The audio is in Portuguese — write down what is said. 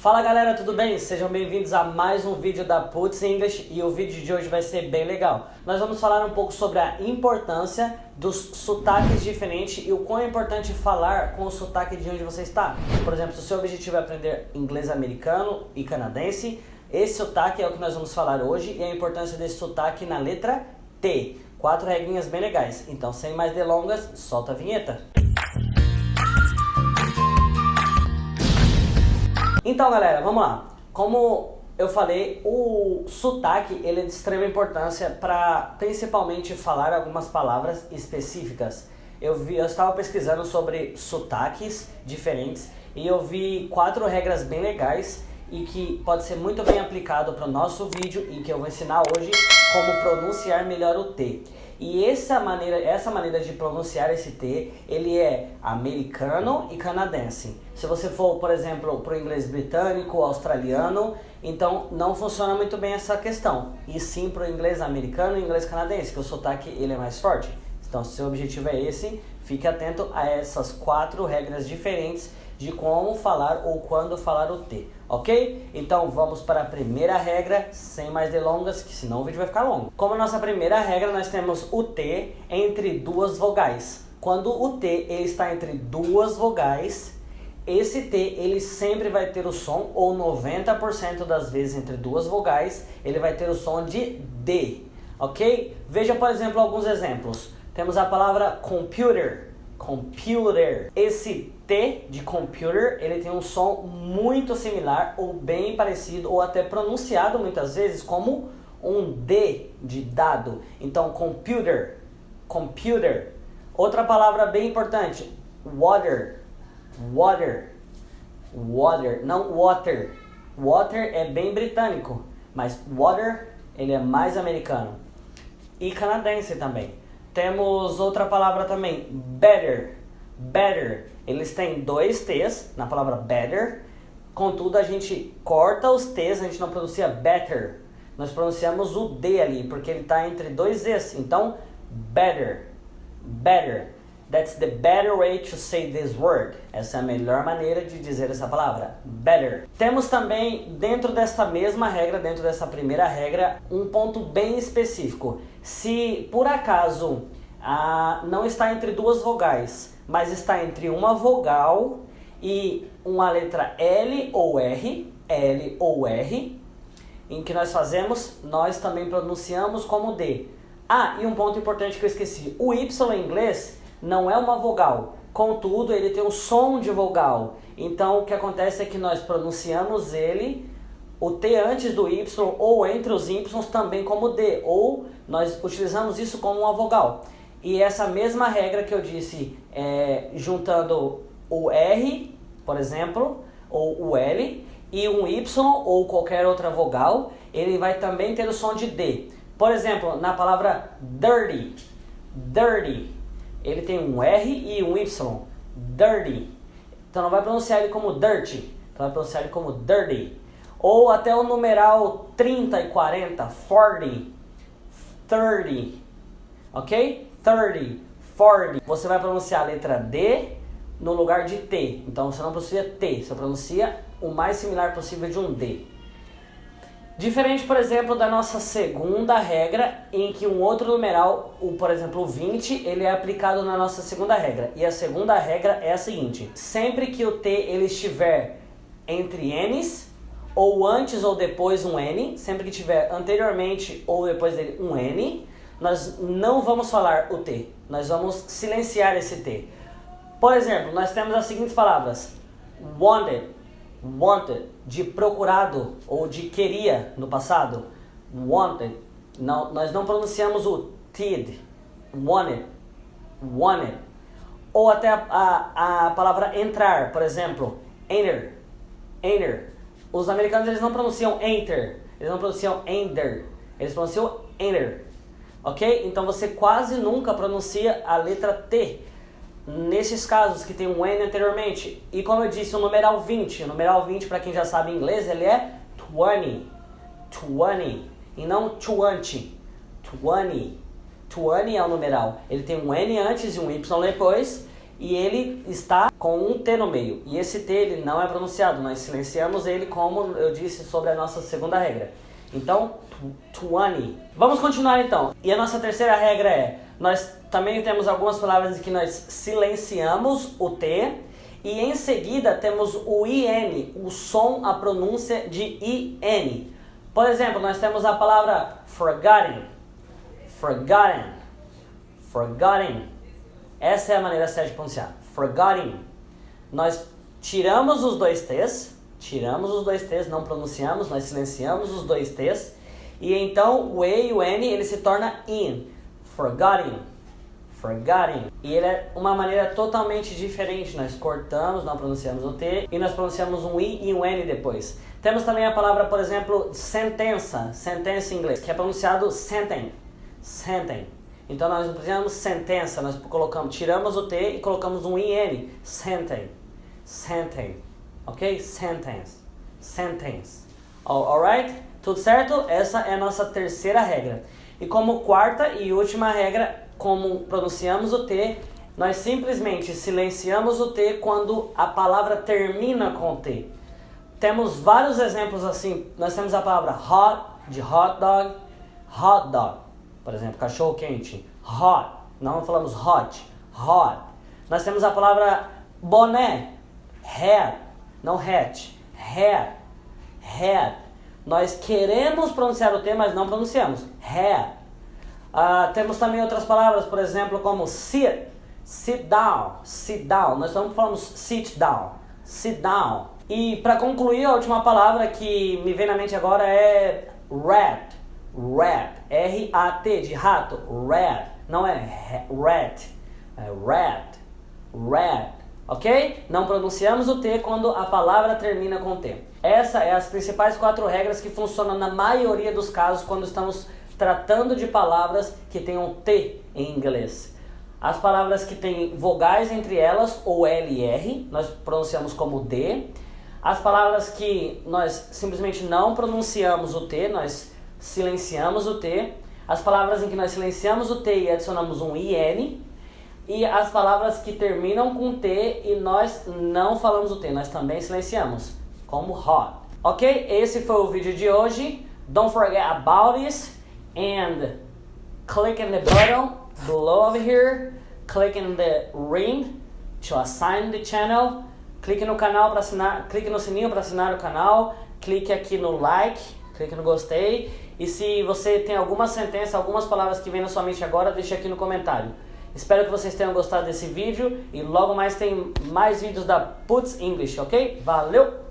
Fala galera, tudo bem? Sejam bem-vindos a mais um vídeo da Puts English e o vídeo de hoje vai ser bem legal. Nós vamos falar um pouco sobre a importância dos sotaques diferentes e o quão é importante falar com o sotaque de onde você está. Por exemplo, se o seu objetivo é aprender inglês americano e canadense, esse sotaque é o que nós vamos falar hoje e a importância desse sotaque na letra T. 4 regrinhas bem legais. Então, sem mais delongas, solta a vinheta. Então galera, vamos lá. Como eu falei, o sotaque ele é de extrema importância para principalmente falar algumas palavras específicas. Eu estava pesquisando sobre sotaques diferentes e eu vi 4 regras bem legais e que pode ser muito bem aplicado para o nosso vídeo e que eu vou ensinar hoje como pronunciar melhor o T. E essa maneira de pronunciar esse T, ele é americano e canadense. Se você for, por exemplo, para o inglês britânico, australiano, então não funciona muito bem essa questão. E sim para o inglês americano e inglês canadense, que o sotaque ele é mais forte. Então, se o seu objetivo é esse, fique atento a essas 4 regras diferentes de como falar ou quando falar o T, ok? Então vamos para a primeira regra, sem mais delongas, que senão o vídeo vai ficar longo. Como nossa primeira regra, nós temos o T entre 2 vogais. Quando o T ele está entre 2 vogais, esse T ele sempre vai ter o som, ou 90% das vezes entre 2 vogais, ele vai ter o som de D, ok? Veja, por exemplo, alguns exemplos. Temos a palavra computer. Computer. Esse T de computer, ele tem um som muito similar ou bem parecido ou até pronunciado muitas vezes como um D de dado. Então, computer, computer. Outra palavra bem importante, water, water, water, não water. Water é bem britânico, mas water, ele é mais americano. E canadense também. Temos outra palavra também, better, better. Eles têm 2 T's na palavra better, contudo a gente corta os T's, a gente não pronuncia better. Nós pronunciamos o D ali, porque ele está entre 2 Z's. Então, better, better. That's the better way to say this word. Essa é a melhor maneira de dizer essa palavra, better. Temos também, dentro dessa mesma regra, dentro dessa primeira regra, um ponto bem específico. Se por acaso não está entre 2 vogais, mas está entre uma vogal e uma letra L ou R, em que nós fazemos, nós também pronunciamos como D. Ah, e um ponto importante que eu esqueci, o Y em inglês não é uma vogal, contudo ele tem um som de vogal. Então o que acontece é que nós pronunciamos ele, o T antes do Y ou entre os Y também como D, ou nós utilizamos isso como uma vogal. E essa mesma regra que eu disse, juntando o R, por exemplo, ou o L, e um Y ou qualquer outra vogal, ele vai também ter o som de D. Por exemplo, na palavra dirty, dirty, ele tem um R e um Y, dirty. Então não vai pronunciar ele como dirty, então vai pronunciar ele como dirty. Ou até o numeral 30 e 40, 40, 30, ok? 30, 40. Você vai pronunciar a letra D no lugar de T. Então você não pronuncia T, você pronuncia o mais similar possível de um D. Diferente, por exemplo, da nossa segunda regra, em que um outro numeral, por exemplo, o 20, ele é aplicado na nossa segunda regra. E a segunda regra é a seguinte: sempre que o T ele estiver entre N's, ou antes ou depois um N, sempre que tiver anteriormente ou depois dele um N, nós não vamos falar o T, nós vamos silenciar esse T. Por exemplo, nós temos as seguintes palavras: wanted, wanted, de procurado ou de queria no passado, wanted. Não, nós não pronunciamos o tid, wanted, wanted. Ou até a palavra entrar, por exemplo, enter, enter. Os americanos eles não pronunciam enter, eles não pronunciam enter, eles pronunciam enter, ok? Então você quase nunca pronuncia a letra T nesses casos que tem um N anteriormente. E como eu disse, o numeral 20, para quem já sabe inglês, ele é 20, 20, e não 20, 20. 20 é o numeral, ele tem um N antes e um Y depois, e ele está com um T no meio. E esse T ele não é pronunciado, nós silenciamos ele, como eu disse sobre a nossa segunda regra. Então, 20. Vamos continuar então. E a nossa terceira regra é, nós também temos algumas palavras em que nós silenciamos o T, e em seguida temos o IN, o som, a pronúncia de IN. Por exemplo, nós temos a palavra forgotten, forgotten, forgotten. Essa é a maneira certa de pronunciar, forgotten. Nós tiramos os dois T's, não pronunciamos, nós silenciamos os dois T's, e então o E e o N ele se torna IN, forgotten, forgotten. E ele é uma maneira totalmente diferente, nós cortamos, não pronunciamos o T, e nós pronunciamos um I e um N depois. Temos também a palavra, por exemplo, sentença, sentença em inglês, que é pronunciado senten, senten. Então nós não pronunciamos sentença, nós tiramos o T e colocamos um IN, senten, senten, ok? Sentence, sentence. Alright? Tudo certo? Essa é a nossa terceira regra. E como quarta e última regra, como pronunciamos o T, nós simplesmente silenciamos o T quando a palavra termina com o T. Temos vários exemplos assim. Nós temos a palavra hot, de hot dog, por exemplo, cachorro quente, hot, não falamos hot, hot. Nós temos a palavra boné, hat, não hat, hat, hat. Nós queremos pronunciar o T, mas não pronunciamos, hat. Temos também outras palavras, por exemplo, como sit, sit down, sit down. Nós não falamos sit down, sit down. E para concluir, a última palavra que me vem na mente agora é rat, rat, R-A-T, de rato, rat, não é rat, é rat, rat, ok? Não pronunciamos o T quando a palavra termina com T. Essas são as principais 4 regras que funcionam na maioria dos casos quando estamos tratando de palavras que tenham T em inglês. As palavras que têm vogais entre elas, ou L e R, nós pronunciamos como D. As palavras que nós simplesmente não pronunciamos o T, nós silenciamos o T. As palavras em que nós silenciamos o T e adicionamos um IN. E as palavras que terminam com T e nós não falamos o T, nós também silenciamos, como hot. Ok? Esse foi o vídeo de hoje. Don't forget about this and click on the button below over here. Click on the ring to assign the channel. Clique no canal para assinar, clique no sininho para assinar o canal, clique aqui no like, clique no gostei, e se você tem alguma sentença, algumas palavras que vem na sua mente agora, deixe aqui no comentário. Espero que vocês tenham gostado desse vídeo e logo mais tem mais vídeos da Puts English, ok? Valeu!